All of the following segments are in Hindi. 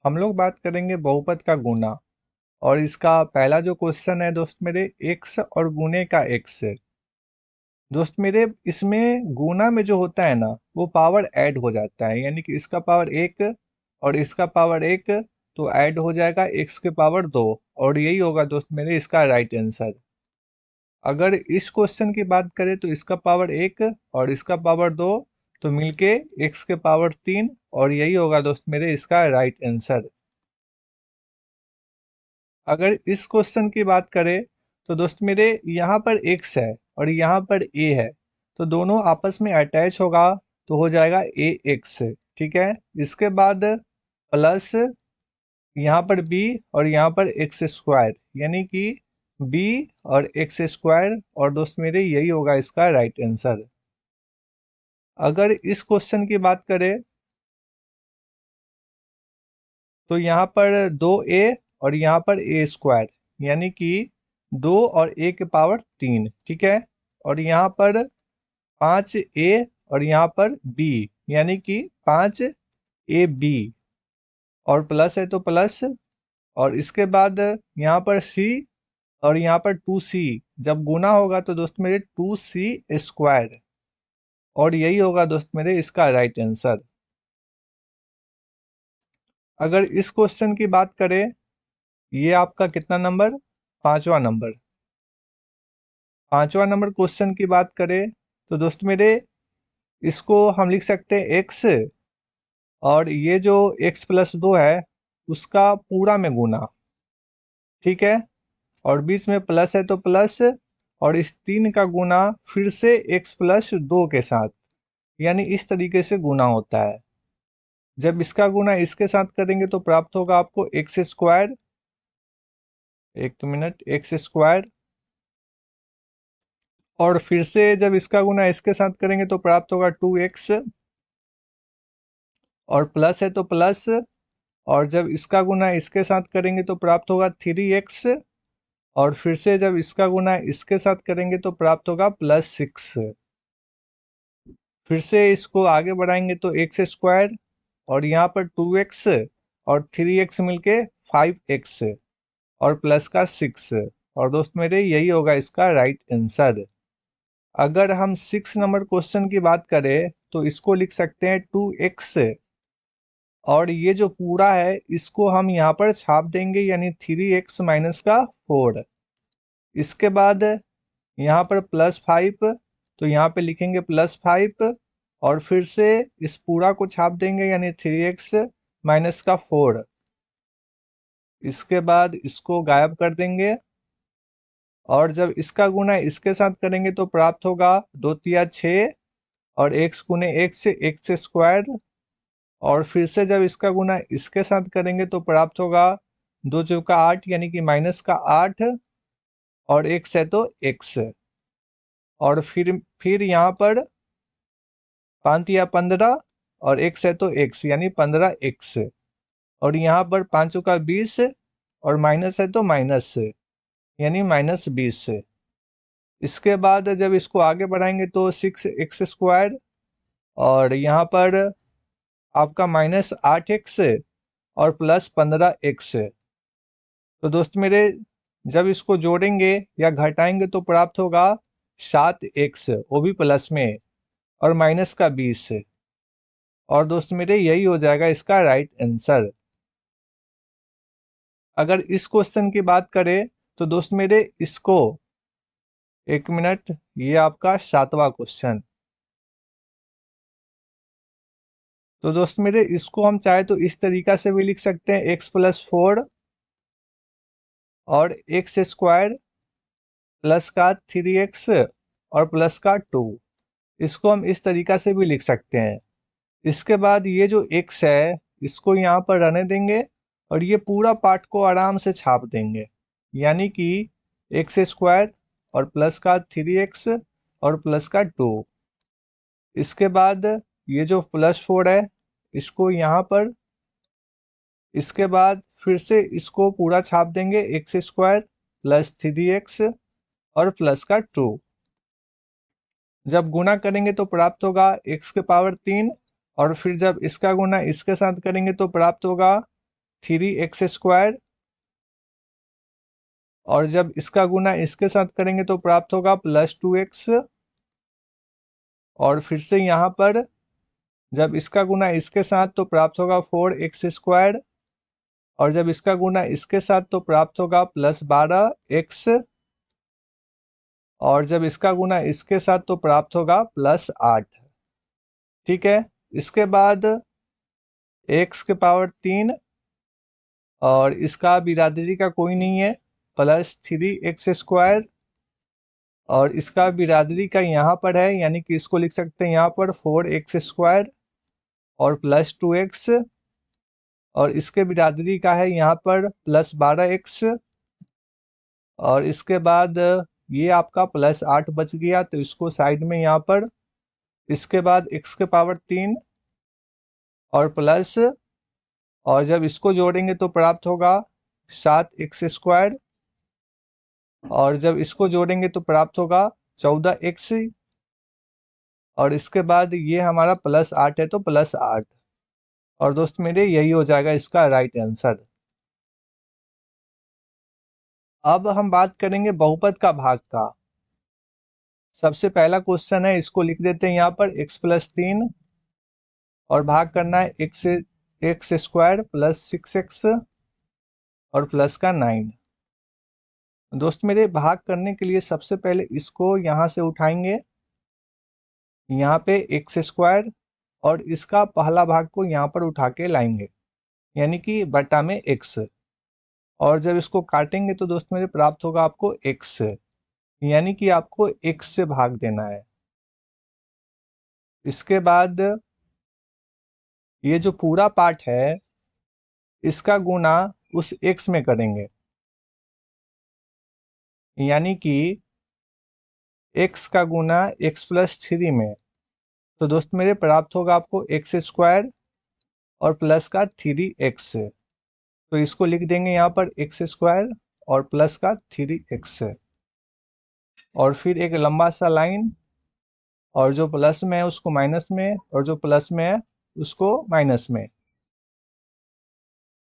हम लोग बात करेंगे बहुपद का गुना। और इसका पहला जो क्वेश्चन है दोस्त मेरे, एक्स और गुने का एक्स। दोस्त मेरे इसमें गुना में जो होता है ना वो पावर ऐड हो जाता है, यानी कि इसका पावर एक और इसका पावर एक, तो ऐड हो जाएगा एक्स के पावर दो। और यही होगा दोस्त मेरे इसका राइट आंसर। अगर इस क्वेश्चन की बात करें तो इसका पावर एक और इसका पावर दो, तो मिलके एक्स के पावर तीन, और यही होगा दोस्त मेरे इसका राइट आंसर। अगर इस क्वेश्चन की बात करें तो दोस्त मेरे यहाँ पर x है और यहाँ पर a है, तो दोनों आपस में अटैच होगा, तो हो जाएगा ए एक्स। ठीक है। इसके बाद प्लस यहाँ पर b और यहाँ पर एक्स स्क्वायर, यानी कि b और एक्स स्क्वायर, और दोस्त मेरे यही होगा इसका राइट आंसर। अगर इस क्वेश्चन की बात करें तो यहाँ पर दो ए और यहाँ पर ए स्क्वायर, यानी कि दो और ए के पावर तीन। ठीक है। और यहाँ पर पाँच ए और यहाँ पर बी, यानी कि पाँच ए बी, और प्लस है तो प्लस। और इसके बाद यहाँ पर सी और यहाँ पर टू सी, जब गुना होगा तो दोस्त मेरे टू सी स्क्वायर, और यही होगा दोस्त मेरे इसका राइट आंसर। अगर इस क्वेश्चन की बात करें, ये आपका कितना नंबर, पांचवा नंबर। पांचवा नंबर क्वेश्चन की बात करें तो दोस्त मेरे इसको हम लिख सकते हैं एक्स, और ये जो एक्स प्लस दो है उसका पूरा में गुना। ठीक है। और बीच में प्लस है तो प्लस, और इस तीन का गुना फिर से एक्स प्लस दो के साथ, यानी इस तरीके से गुना होता है। जब इसका गुना इसके साथ करेंगे तो प्राप्त होगा आपको एक्स स्क्वायर, एक मिनट, एक्स स्क्वायर। और फिर से जब इसका गुना इसके साथ करेंगे तो प्राप्त होगा टू एक्स, और प्लस है तो प्लस। और जब इसका गुना इसके साथ करेंगे तो प्राप्त होगा थ्री एक्स, और फिर से जब इसका गुना इसके साथ करेंगे तो प्राप्त होगा प्लस सिक्स। फिर से इसको आगे बढ़ाएंगे तो एक्स स्क्वायर, और यहाँ पर टू एक्स और थ्री एक्स मिलके फाइव एक्स, और प्लस का सिक्स। और दोस्त मेरे यही होगा इसका राइट आंसर। अगर हम सिक्स नंबर क्वेश्चन की बात करें तो इसको लिख सकते हैं टू एक्स, और ये जो पूरा है इसको हम यहाँ पर छाप देंगे, यानी थ्री एक्स माइनस का फोर। इसके बाद यहाँ पर प्लस फाइव, तो यहाँ पे लिखेंगे प्लस फाइव, और फिर से इस पूरा को छाप देंगे, यानी थ्री एक्स माइनस का फोर। इसके बाद इसको गायब कर देंगे, और जब इसका गुना इसके साथ करेंगे तो प्राप्त होगा दो तिया छः, और एक्स गुने एक्स, एक्स स्क्वायर। और फिर से जब इसका गुना इसके साथ करेंगे तो प्राप्त होगा दो चौका आठ, यानी कि माइनस का आठ, और एक्स है तो एक्स। और फिर यहाँ पर पाँच या पंद्रह, और एक्स है तो एक्स, यानी पंद्रह एक्स। और यहाँ पर पाँचों का बीस, और माइनस है तो माइनस, यानी माइनस बीस। इसके बाद जब इसको आगे बढ़ाएंगे तो सिक्स एक्स स्क्वायर, और यहाँ पर आपका माइनस आठ एक्स और प्लस पंद्रह एक्स। तो दोस्त मेरे जब इसको जोड़ेंगे या घटाएंगे तो प्राप्त होगा सात एक्स, वो भी प्लस में, और माइनस का बीस। और दोस्त मेरे यही हो जाएगा इसका राइट आंसर। अगर इस क्वेश्चन की बात करें तो दोस्त मेरे इसको, एक मिनट, ये आपका सातवां क्वेश्चन। तो दोस्त मेरे इसको हम चाहे तो इस तरीका से भी लिख सकते हैं, एक्स प्लस फोर और एक्स स्क्वायर प्लस का थ्री एक्स और प्लस का टू। इसको हम इस तरीका से भी लिख सकते हैं। इसके बाद ये जो x है इसको यहाँ पर रहने देंगे, और ये पूरा पार्ट को आराम से छाप देंगे, यानी कि एक्स स्क्वायर और प्लस का थ्री एक्स और प्लस का टू। इसके बाद ये जो प्लस फोर है इसको यहाँ पर, इसके बाद फिर से इसको पूरा छाप देंगे, x square plus three x और प्लस का टू। जब गुना करेंगे तो प्राप्त होगा एक्स के पावर तीन, और फिर जब इसका गुना इसके साथ करेंगे तो प्राप्त होगा 3x², और जब इसका गुना इसके साथ करेंगे तो प्राप्त होगा +2x, और फिर से यहाँ पर जब इसका गुना इसके साथ तो प्राप्त होगा 4x², और जब इसका गुना इसके साथ तो प्राप्त होगा +12x, और जब इसका गुना इसके साथ तो प्राप्त होगा +8। ठीक है, इसके बाद x⁻3, और इसका बिरादरी का कोई नहीं है, +3x², और इसका बिरादरी का यहाँ पर है, यानी कि इसको लिख सकते हैं यहाँ पर 4x² और +2x, और इसके बिरादरी का है यहाँ पर +12x, और इसके बाद ये आपका +8 बच गया, तो इसको साइड में यहाँ पर, इसके बाद x⁻3 और प्लस, और जब इसको जोड़ेंगे तो प्राप्त होगा 7x², और जब इसको जोड़ेंगे तो प्राप्त होगा 14x, और इसके बाद ये हमारा +8 है तो +8, और दोस्त मेरे यही हो जाएगा इसका राइट आंसर। अब हम बात करेंगे बहुपद का भाग का। सबसे पहला क्वेश्चन है, इसको लिख देते हैं यहाँ पर x+3, और भाग करना है x² + 6x और प्लस का 9। दोस्त मेरे, भाग करने के लिए सबसे पहले इसको यहाँ से उठाएंगे, यहाँ पे x², और इसका पहला भाग को यहाँ पर उठा के लाएंगे, यानी कि बटा में x, और जब इसको काटेंगे तो दोस्त मेरे प्राप्त होगा आपको x, यानी कि आपको x से भाग देना है। इसके बाद ये जो पूरा पार्ट है इसका गुना उस x में करेंगे, यानी कि x का गुना x+3 में, तो दोस्त मेरे प्राप्त होगा आपको x² और प्लस का 3x, तो इसको लिख देंगे यहाँ पर x² और प्लस का 3x, और फिर एक लंबा सा लाइन, और जो प्लस में है उसको माइनस में, और जो प्लस में है उसको माइनस में,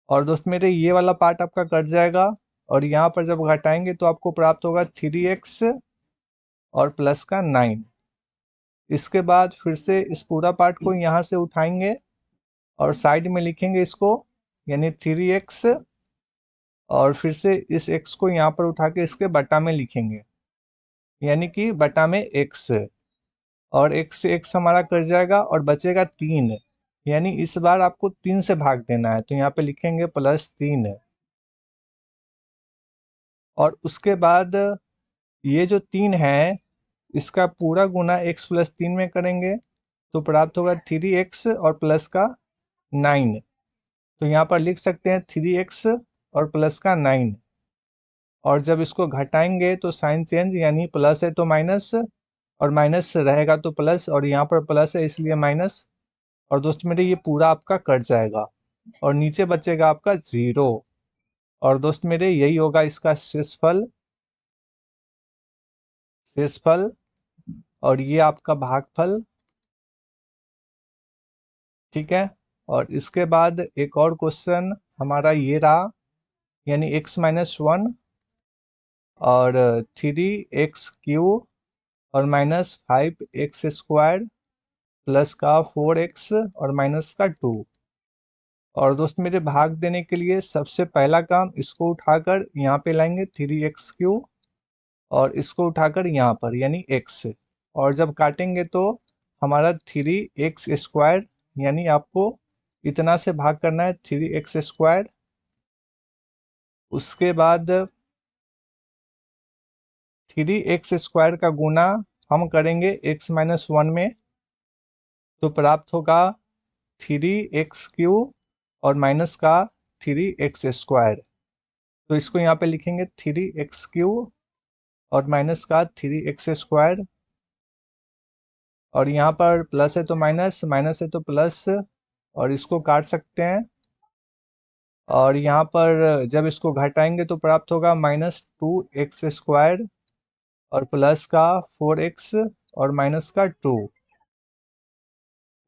और दोस्त मेरे ये वाला पार्ट आपका कट जाएगा, और यहाँ पर जब घटाएंगे तो आपको प्राप्त होगा 3x और प्लस का 9। इसके बाद फिर से इस पूरा पार्ट को यहाँ से उठाएंगे और साइड में लिखेंगे इसको, यानी 3x, और फिर से इस x को यहाँ पर उठा के इसके बटा में लिखेंगे, यानी कि बटा में x, और x से x हमारा कट जाएगा और बचेगा 3, यानी इस बार आपको 3 से भाग देना है, तो यहाँ पे लिखेंगे +3, और उसके बाद ये जो 3 है इसका पूरा गुना x+3 में करेंगे तो प्राप्त होगा 3x और प्लस का 9, तो यहाँ पर लिख सकते हैं 3x और प्लस का 9, और जब इसको घटाएंगे तो साइन चेंज, यानी प्लस है तो माइनस, और माइनस रहेगा तो प्लस, और यहाँ पर प्लस है इसलिए माइनस, और दोस्त मेरे ये पूरा आपका कट जाएगा और नीचे बचेगा आपका 0, और दोस्त मेरे यही होगा इसका शेषफल, और ये आपका भागफल। ठीक है, और इसके बाद एक और क्वेश्चन हमारा ये रहा, यानी x-1 और 3x³ और -5x² प्लस का 4x और माइनस का 2, और दोस्त मेरे भाग देने के लिए सबसे पहला काम इसको उठाकर यहाँ पे लाएंगे 3x³ और इसको उठाकर यहाँ पर, यानी x, और जब काटेंगे तो हमारा 3x², यानी आपको इतना से भाग करना है 3x²। उसके बाद 3x² का गुना हम करेंगे x-1 में, तो प्राप्त होगा 3x³ और माइनस का 3x², तो इसको यहाँ पे लिखेंगे 3x³ और माइनस का 3x², और यहाँ पर प्लस है तो माइनस, माइनस है तो प्लस, और इसको काट सकते हैं, और यहाँ पर जब इसको घटाएंगे तो प्राप्त होगा -2x² और प्लस का 4x और माइनस का 2।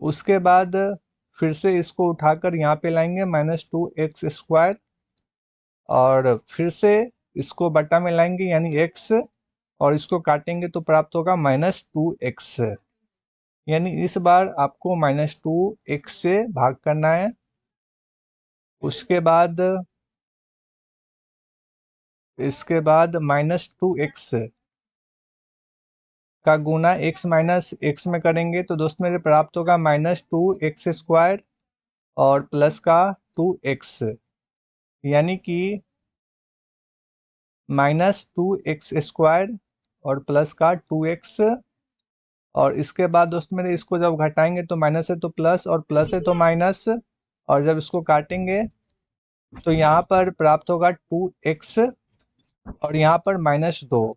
उसके बाद फिर से इसको उठाकर यहाँ पे लाएंगे -2x², और फिर से इसको बटा में लाएंगे यानी x, और इसको काटेंगे तो प्राप्त होगा -2x। यानी इस बार आपको -2x से भाग करना है। उसके बाद -2x का गुना x माइनस x में करेंगे तो दोस्त मेरे प्राप्त होगा -2x² और प्लस का 2x, यानी कि -2x² और प्लस का 2x। और इसके बाद दोस्त मेरे इसको जब घटाएंगे तो माइनस है तो प्लस और प्लस है तो माइनस, और जब इसको काटेंगे तो यहाँ पर प्राप्त होगा 2x और यहाँ पर -2।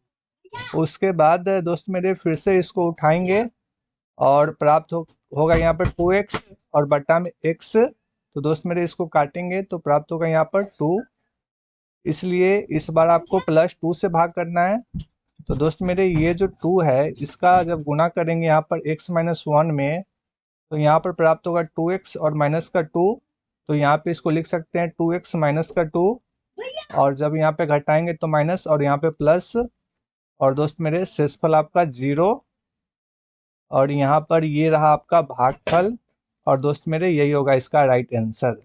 उसके बाद दोस्त मेरे फिर से इसको उठाएंगे और प्राप्त होगा यहाँ पर 2x और बटा में x। तो दोस्त मेरे इसको काटेंगे तो प्राप्त होगा यहाँ पर 2, इसलिए इस बार आपको +2 से भाग करना है। तो दोस्त मेरे ये जो 2 है इसका जब गुना करेंगे यहाँ पर x-1 में तो यहाँ पर प्राप्त होगा 2x और माइनस का 2। तो यहाँ पे इसको लिख सकते हैं 2x माइनस का 2, और जब यहाँ पे घटाएंगे तो माइनस और यहाँ पे प्लस, और दोस्त मेरे शेषफल आपका 0, और यहाँ पर ये रहा आपका भागफल, और दोस्त मेरे यही होगा इसका राइट आंसर।